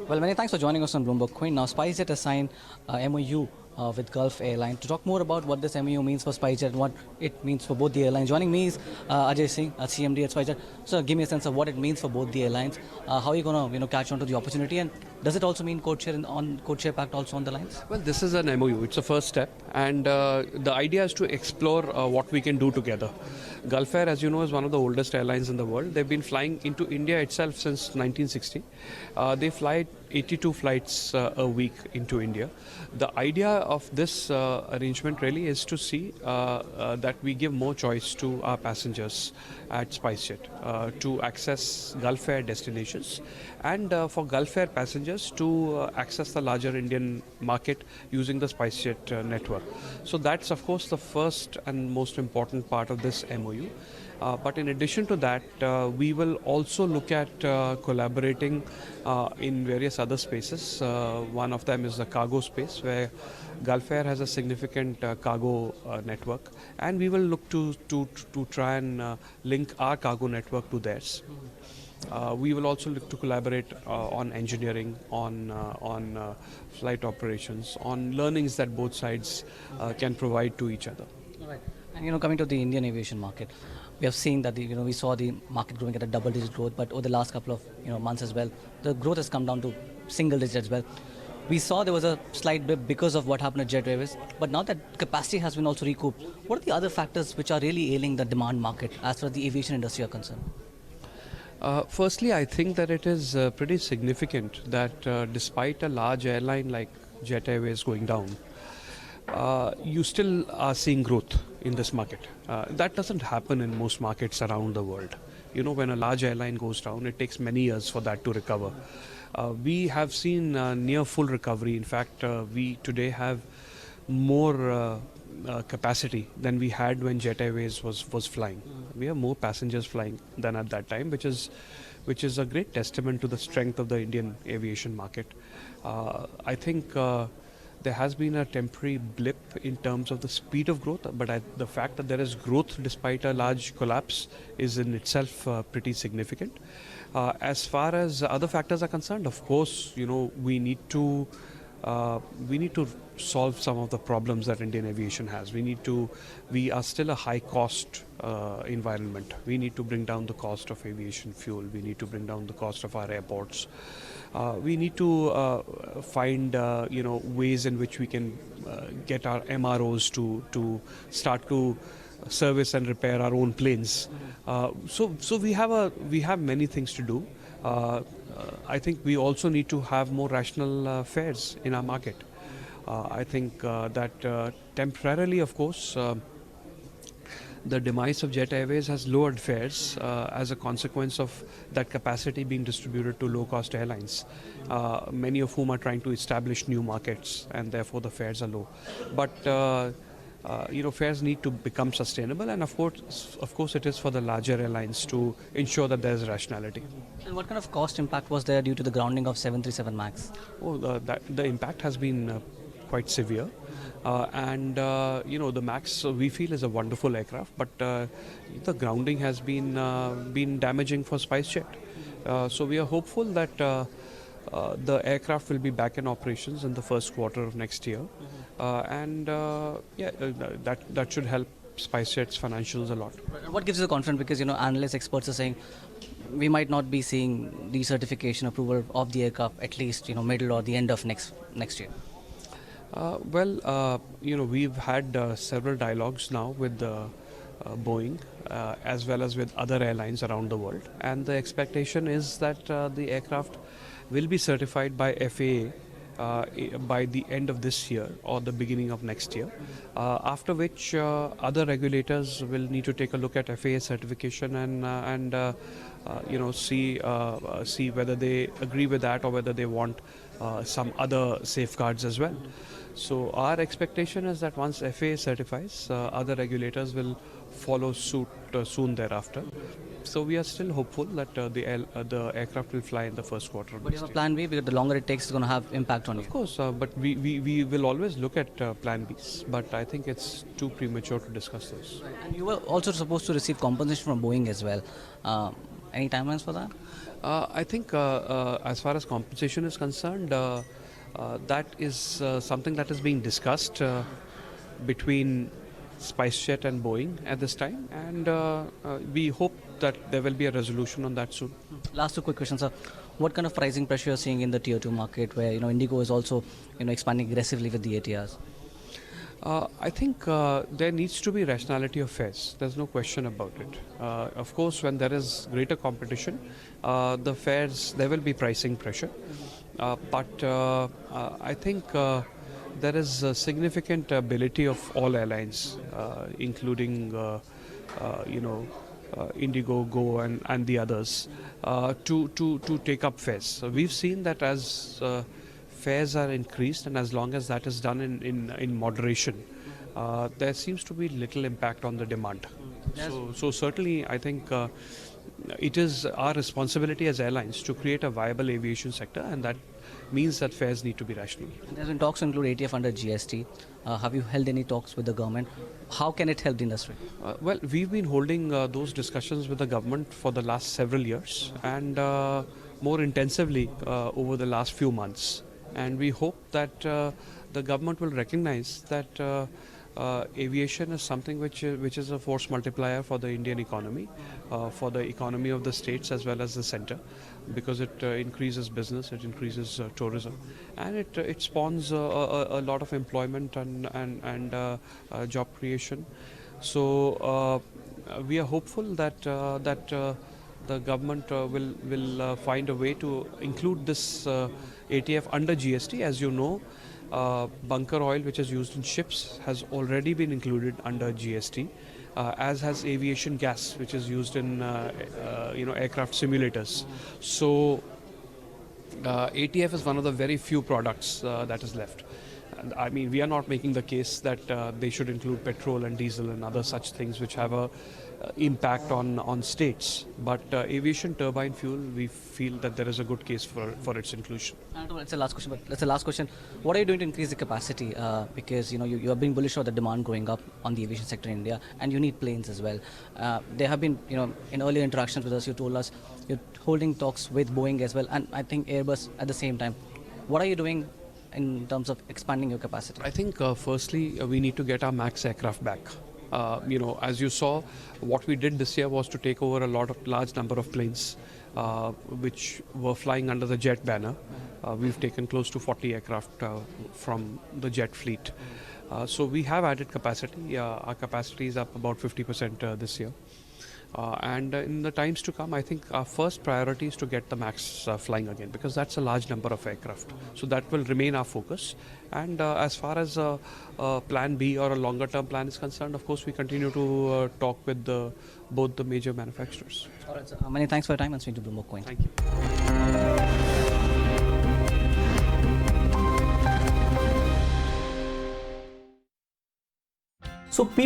Well, many thanks for joining us on BloombergQuint. Now, SpiceJet has signed MOU with Gulf Airline. To talk more about what this MOU means for SpiceJet and what it means for both the airlines, joining me is Ajay Singh, CMD at SpiceJet. So, give me a sense of what it means for both the airlines. How are you going to catch on to the opportunity, and does it also mean code share pact also on the lines? Well, this is an MOU. It's a first step, and the idea is to explore what we can do together. Gulf Air, as you know, is one of the oldest airlines in the world. They've been flying into India itself since 1960. They fly 82 flights a week into India. The idea of this arrangement really is to see that we give more choice to our passengers at SpiceJet to access Gulf Air destinations, and for Gulf Air passengers to access the larger Indian market using the SpiceJet network. So that's of course the first and most important part of this MOU. But in addition to that, we will also look at collaborating in various other spaces. One of them is the cargo space, where Gulf Air has a significant cargo network, and we will look to try and link our cargo network to theirs. We will also look to collaborate on engineering, on flight operations, on learnings that both sides can provide to each other. All right. And coming to the Indian aviation market, we have seen that we saw the market growing at a double-digit growth, but over the last couple of months as well, the growth has come down to single digit as well. We saw there was a slight blip because of what happened at Jet Airways, but now that capacity has been also recouped, what are the other factors which are really ailing the demand market as far as the aviation industry are concerned? Firstly, I think that it is pretty significant that despite a large airline like Jet Airways going down, you still are seeing growth in this market. That doesn't happen in most markets around the world. When a large airline goes down, it takes many years for that to recover. We have seen near full recovery. In fact, we today have more capacity than we had when Jet Airways was flying. We have more passengers flying than at that time, which is a great testament to the strength of the Indian aviation market. I think there has been a temporary blip in terms of the speed of growth, but the fact that there is growth despite a large collapse is in itself pretty significant. As far as other factors are concerned, of course, we need to solve some of the problems that Indian aviation has. We are still a high cost environment. We need to bring down the cost of aviation fuel. We need to bring down the cost of our airports. We need to find ways in which we can get our MROs to start to service and repair our own planes. So we have many things to do. I think we also need to have more rational fares in our market. I think that temporarily, of course, the demise of Jet Airways has lowered fares as a consequence of that capacity being distributed to low-cost airlines, many of whom are trying to establish new markets, and therefore the fares are low. But fares need to become sustainable, and of course, it is for the larger airlines to ensure that there is rationality. And what kind of cost impact was there due to the grounding of 737 MAX? The impact has been quite severe. The MAX we feel is a wonderful aircraft, but the grounding has been damaging for SpiceJet. So we are hopeful that the aircraft will be back in operations in the first quarter of next year, that should help SpiceJet's financials a lot. What gives you the confidence? Because analysts, experts are saying we might not be seeing decertification approval of the aircraft at least middle or the end of next year. We've had several dialogues now with Boeing as well as with other airlines around the world, and the expectation is that the aircraft will be certified by FAA by the end of this year or the beginning of next year, after which other regulators will need to take a look at FAA certification and see whether they agree with that or whether they want some other safeguards as well. So our expectation is that once FAA certifies, other regulators will follow suit soon thereafter. So we are still hopeful that the aircraft will fly in the first quarter. But you have a plan B, because the longer it takes, it's going to have impact on you. Of course, but we will always look at plan Bs, but I think it's too premature to discuss those. And you were also supposed to receive compensation from Boeing as well. Any timelines for that? I think as far as compensation is concerned, that is something that is being discussed between SpiceJet and Boeing at this time, and we hope that there will be a resolution on that soon. Last two quick questions, sir. What kind of pricing pressure you're seeing in the tier 2 market, where Indigo is also expanding aggressively with the ATRs? I think there needs to be rationality of fares. There's no question about it. Of course, when there is greater competition, the fares, there will be pricing pressure. But I think there is a significant ability of all airlines, including Indigo, Go, and the others, to take up fares. So we've seen that as fares are increased, and as long as that is done in moderation, there seems to be little impact on the demand. So certainly, I think it is our responsibility as airlines to create a viable aviation sector, and that means that fares need to be rational. There's been talks to include ATF under GST. Have you held any talks with the government? How can it help the industry? Well, we've been holding those discussions with the government for the last several years, and more intensively over the last few months. And we hope that the government will recognize that aviation is something which is a force multiplier for the Indian economy, for the economy of the states as well as the center, because it increases business, it increases tourism, and it spawns a lot of employment and job creation. So we are hopeful that the government will find a way to include this ATF under GST. As you know, bunker oil, which is used in ships, has already been included under GST, as has aviation gas, which is used in aircraft simulators. So ATF is one of the very few products that is left. And I mean, we are not making the case that they should include petrol and diesel and other such things which have a impact on states, but aviation turbine fuel, we feel that there is a good case for its inclusion. It's the last question, but that's the last question. What are you doing to increase the capacity? Because you are being bullish about the demand growing up on the aviation sector in India, and you need planes as well. There have been, in earlier interactions with us, you told us you're holding talks with Boeing as well, and I think Airbus at the same time. What are you doing in terms of expanding your capacity? I think firstly we need to get our MAX aircraft back. As you saw, what we did this year was to take over a large number of planes which were flying under the Jet banner. We've taken close to 40 aircraft from the Jet fleet. So we have added capacity. Our capacity is up about 50% this year. And in the times to come, I think our first priority is to get the MAX flying again, because that's a large number of aircraft. So that will remain our focus. And as far as plan B or a longer term plan is concerned, of course, we continue to talk with both the major manufacturers. All right, sir. Many thanks for your time and speaking to BloombergQuint. Thank you. So